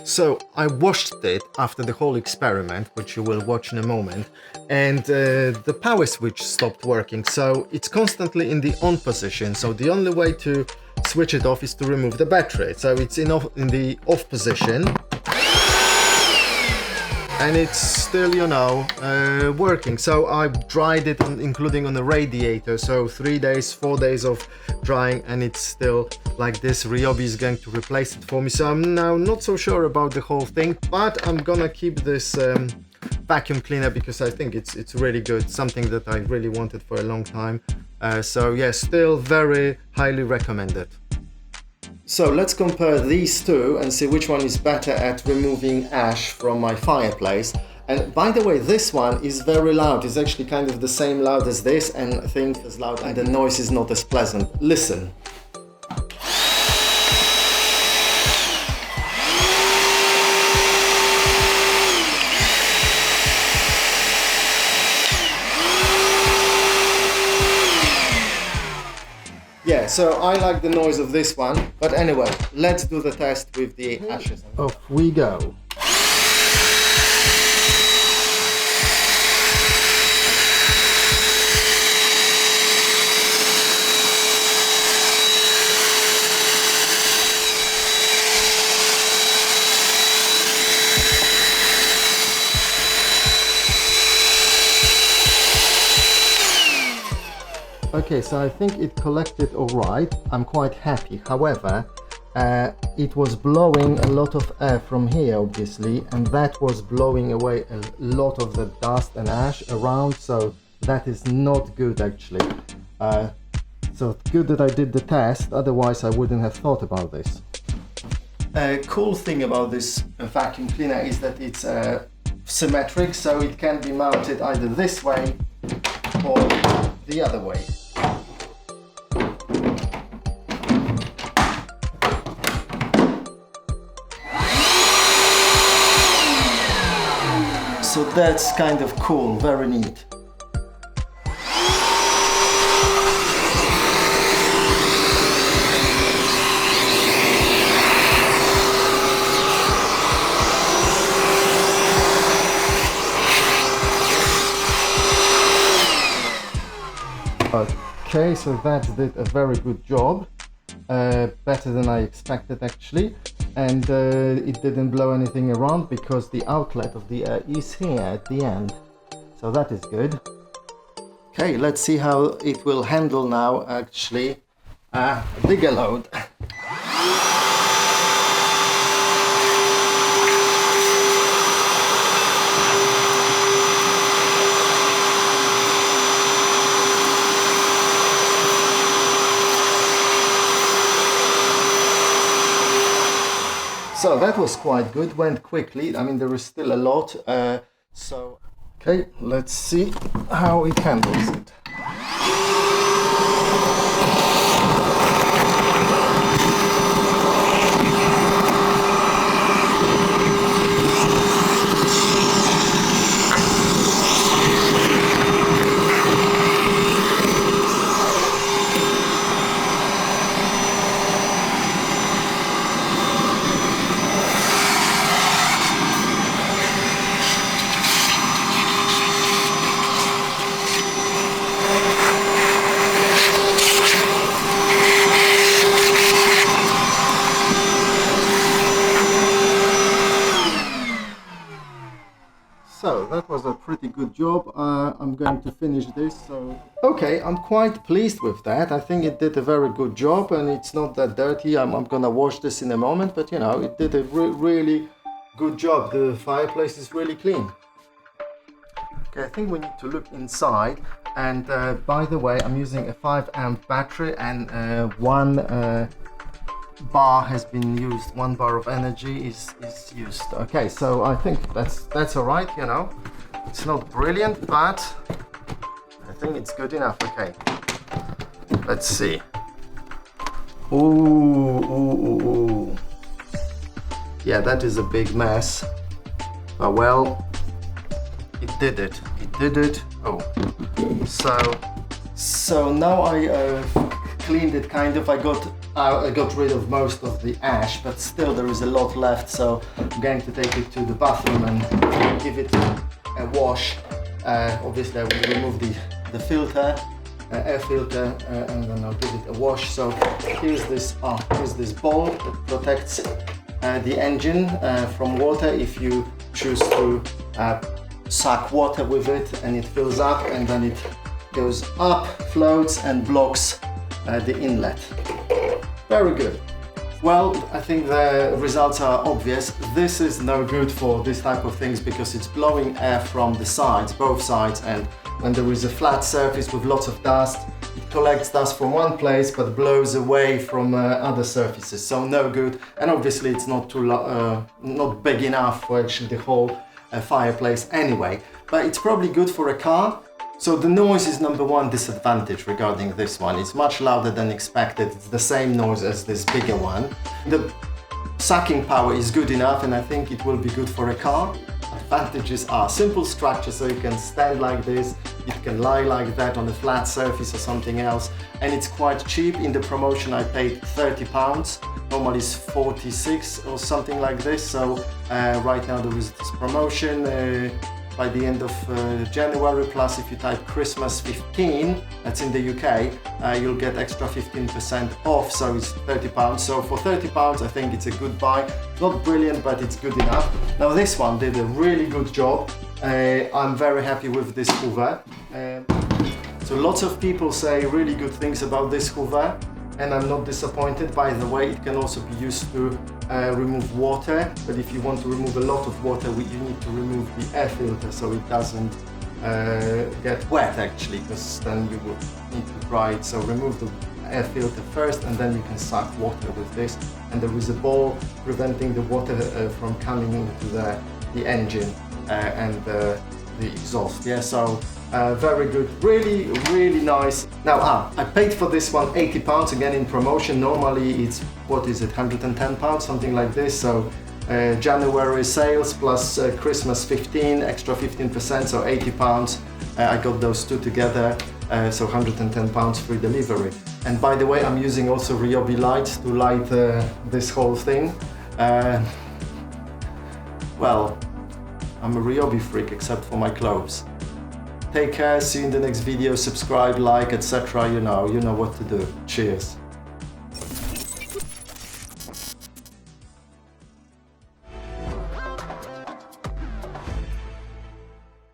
So I washed it after the whole experiment, which you will watch in a moment, and the power switch stopped working, so it's constantly in the on position. So the only way to switch it off is to remove the battery. So it's in the off position, and it's still, you know, working. So I dried it, including on the radiator, so 3 days, 4 days of drying, and it's still like this. Ryobi is going to replace it for me, so I'm now not so sure about the whole thing, but I'm gonna keep this vacuum cleaner because I think it's really good, something that I really wanted for a long time. So yeah, still very highly recommended. So let's compare these two and see which one is better at removing ash from my fireplace. And by the way, this one is very loud. It's actually kind of the same loud as this, and I think as loud, and the noise is not as pleasant. Listen. Yeah, so I like the noise of this one, but anyway, let's do the test with the ashes. Off we go. Okay, so I think it collected all right. I'm quite happy. However, it was blowing a lot of air from here, obviously, and that was blowing away a lot of the dust and ash around, so that is not good actually. So good that I did the test, otherwise I wouldn't have thought about this. A cool thing about this vacuum cleaner is that it's symmetric, so it can be mounted either this way or the other way. So that's kind of cool, very neat. Okay, so that did a very good job, better than I expected actually, and it didn't blow anything around because the outlet of the air is here at the end, so that is good. Okay, let's see how it will handle now actually a bigger load. So that was quite good, went quickly. I mean, there is still a lot. Okay, let's see how it handles it. So that was a pretty good job. I'm going to finish this. So okay, I'm quite pleased with that. I think it did a very good job, and it's not that dirty. I'm gonna wash this in a moment, but you know, it did a really good job. The fireplace is really clean. Okay, I think we need to look inside. And by the way, I'm using a 5 amp battery, and one bar has been used. 1 bar of energy is used. Okay, so I think that's all right. You know, it's not brilliant, but I think it's good enough. Okay, let's see. Ooh. Yeah, that is a big mess. But well, it did it. Oh, so now I cleaned it kind of. I got rid of most of the ash, but still there is a lot left, so I'm going to take it to the bathroom and give it a wash. Obviously I will remove the filter, air filter, and then I'll give it a wash. So here's this bowl that protects the engine from water if you choose to suck water with it, and it fills up and then it goes up, floats and blocks the inlet. Very good. Well, I think the results are obvious. This is no good for this type of things because it's blowing air from the sides, both sides, and when there is a flat surface with lots of dust, it collects dust from one place but blows away from other surfaces, so no good. And obviously it's not big enough for actually the whole fireplace anyway, but it's probably good for a car. So the noise is number one disadvantage regarding this one. It's much louder than expected. It's the same noise as this bigger one. The sucking power is good enough, and I think it will be good for a car. Advantages are simple structure, so you can stand like this, you can lie like that on a flat surface or something else, and it's quite cheap. In the promotion I paid £30, normally it's 46 or something like this, so right now there is this promotion by the end of January, plus if you type Christmas 15, that's in the UK, you'll get extra 15% off, so it's £30. So for £30 I think it's a good buy. Not brilliant, but it's good enough. Now this one did a really good job. I'm very happy with this hoover. So lots of people say really good things about this hoover, and I'm not disappointed. By the way, it can also be used to remove water, but if you want to remove a lot of water, you need to remove the air filter so it doesn't get wet actually, because then you will need to dry it. So remove the air filter first, and then you can suck water with this, and there is a ball preventing the water from coming into the engine and the exhaust. Yeah, so very good, really nice. Now I paid for this one £80 again in promotion. Normally it's, what is it, £110, something like this. So January sales plus Christmas 15, extra 15%, so £80. I got those two together, so £110 free delivery. And by the way, I'm using also Ryobi lights to light this whole thing. Well, I'm a Ryobi freak except for my clothes. Take care, see you in the next video, subscribe, like, etc. You know what to do. Cheers.